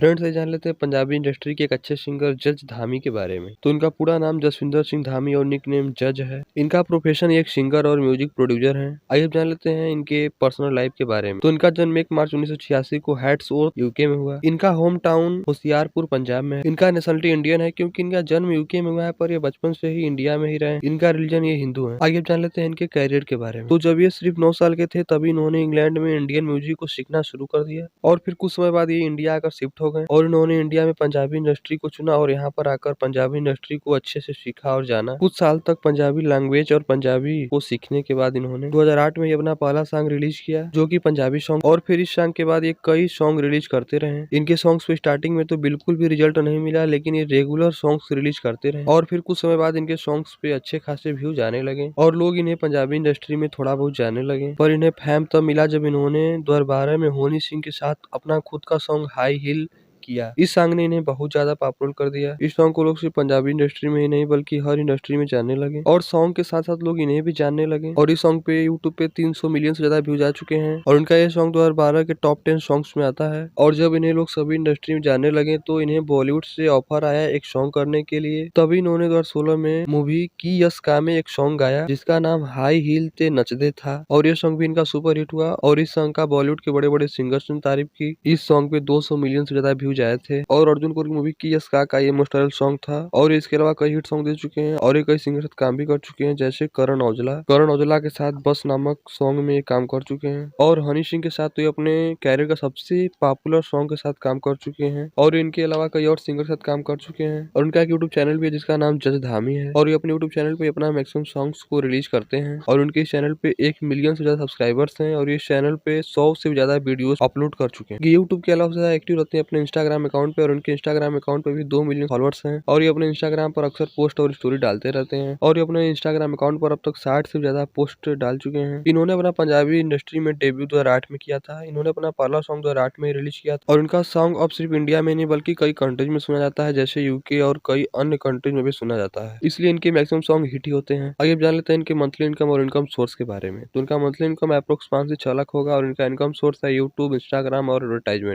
Friends, ये जान लेते हैं पंजाबी इंडस्ट्री के एक अच्छे सिंगर जज धामी के बारे में। तो इनका पूरा नाम जसविंदर सिंह धामी और निक नेम जज है। इनका प्रोफेशन एक सिंगर और म्यूजिक प्रोड्यूसर है। आइए अब जान लेते हैं इनके पर्सनल लाइफ के बारे में। तो इनका जन्म 1 मार्च 1986 को हैट्सवर्थ यूके में हुआ। इनका होम टाउन होशियारपुर पंजाब में है। इनका नेशनलिटी इंडियन है क्योंकि इनका जन्म यूके में हुआ है, पर ये बचपन से ही इंडिया में ही रहे। इनका रिलीजन ये हिंदू है। आइए अब जान लेते हैं इनके कैरियर के बारे में। तो जब ये सिर्फ 9 साल के थे तभी इन्होंने इंग्लैंड में इंडियन म्यूजिक को सीखना शुरू कर दिया और फिर कुछ समय बाद ये इंडिया आकर शिफ्ट हो गए और इन्होंने इंडिया में पंजाबी इंडस्ट्री को चुना और यहाँ पर आकर पंजाबी इंडस्ट्री को अच्छे से सीखा और जाना। कुछ साल तक पंजाबी लैंग्वेज और पंजाबी को सीखने के बाद इन्होंने 2008 में ये अपना पहला सॉन्ग रिलीज किया जो कि पंजाबी सॉन्ग, और फिर इस सॉन्ग के बाद ये कई सॉन्ग रिलीज करते रहे। इनके सॉन्ग्स पे स्टार्टिंग में तो बिल्कुल भी रिजल्ट नहीं मिला, लेकिन ये रेगुलर सॉन्ग्स रिलीज करते रहे और फिर कुछ समय बाद इनके सॉन्ग्स पे अच्छे खासे व्यूज आने लगे और लोग इन्हें पंजाबी इंडस्ट्री में थोड़ा बहुत जाने लगे। पर इन्हें फेम तब मिला जब इन्होंने 2012 में हनी सिंह के साथ अपना खुद का सॉन्ग हाई हिल किया। इस सॉन्ग ने इन्हें बहुत ज्यादा पॉपुलर कर दिया। इस सॉन्ग को लोग सिर्फ पंजाबी इंडस्ट्री में ही नहीं बल्कि हर इंडस्ट्री में जानने लगे और सॉन्ग के साथ साथ लोग इन्हें भी जानने लगे और इस सॉन्ग पे यूट्यूब पे 300 मिलियन से ज्यादा व्यूज आ चुके हैं और उनका ये सॉन्ग 2012 के टॉप 10 सॉन्ग्स में आता है। और जब इन्हें लोग सभी इंडस्ट्री में जानने लगे तो इन्हें बॉलीवुड से ऑफर आया एक सॉन्ग करने के लिए। तभी इन्होंने 2016 में मूवी की यस का में एक सॉन्ग गाया जिसका नाम हाई हील ते नचदे था और ये सॉन्ग भी इनका सुपर हिट हुआ और इस सॉन्ग का बॉलीवुड के बड़े बड़े सिंगर्स ने तारीफ की। इस सॉन्ग पे 200 मिलियन से ज्यादा व्यूज आए थे और अर्जुन कपूर की मूवी की यस का ये इमोशनल सॉन्ग था और इसके अलावा कई हिट सॉन्ग दे चुके हैं और ये कई सिंगर के साथ काम भी कर चुके हैं जैसे करण औजला के साथ बस नामक सॉन्ग में काम कर चुके हैं और हनी सिंह के साथ तो ये अपने कैरियर का सबसे पॉपुलर सॉन्ग के साथ काम कर चुके हैं और इनके अलावा कई और सिंगर के साथ काम कर चुके हैं और उनका एक यूट्यूब चैनल भी है जिसका नाम जज धामी है और ये अपने यूट्यूब चैनल पे अपना मैक्सिमम सॉन्ग्स को रिलीज करते हैं और उनके इस चैनल पे 1 मिलियन से ज्यादा सब्सक्राइबर्स हैं और इस चैनल पे 100 से भी ज्यादा वीडियोस अपलोड कर चुके हैं। ये यूट्यूब के अलावा ज्यादा एक्टिव रहते हैं अपने इंस्टाग्राम अकाउंट पे और उनके इंस्टाग्राम अकाउंट पे भी 2 मिलियन फॉलोअर्स हैं और ये अपने इंस्टाग्राम पर अक्सर पोस्ट और स्टोरी डालते रहते हैं और ये अपने इंस्टाग्राम अकाउंट पर अब तक 60 से ज्यादा पोस्ट डाल चुके हैं। इन्होंने अपना पंजाबी इंडस्ट्री में डेब्यू 2008 में किया था। इन्होंने अपना पहला सॉन्ग 2008 में रिलीज किया था और उनका सॉन्ग अब सिर्फ इंडिया में नहीं बल्कि कई कंट्रीज में सुना जाता है जैसे यूके और कई अन्य कंट्रीज में भी सुना जाता है, इसलिए इनके मैक्सिमम सॉन्ग हिट ही होते हैं। आइए अब जान लेते हैं इनके मंथली इनकम और इनकम सोर्स के बारे में। तो इनका मंथली इनकम अप्रोक्स 5 से 6 लाख होगा और इनका इनकम सोर्स है यूट्यूब, इंस्टाग्राम और एडवर्टाइजमेंट।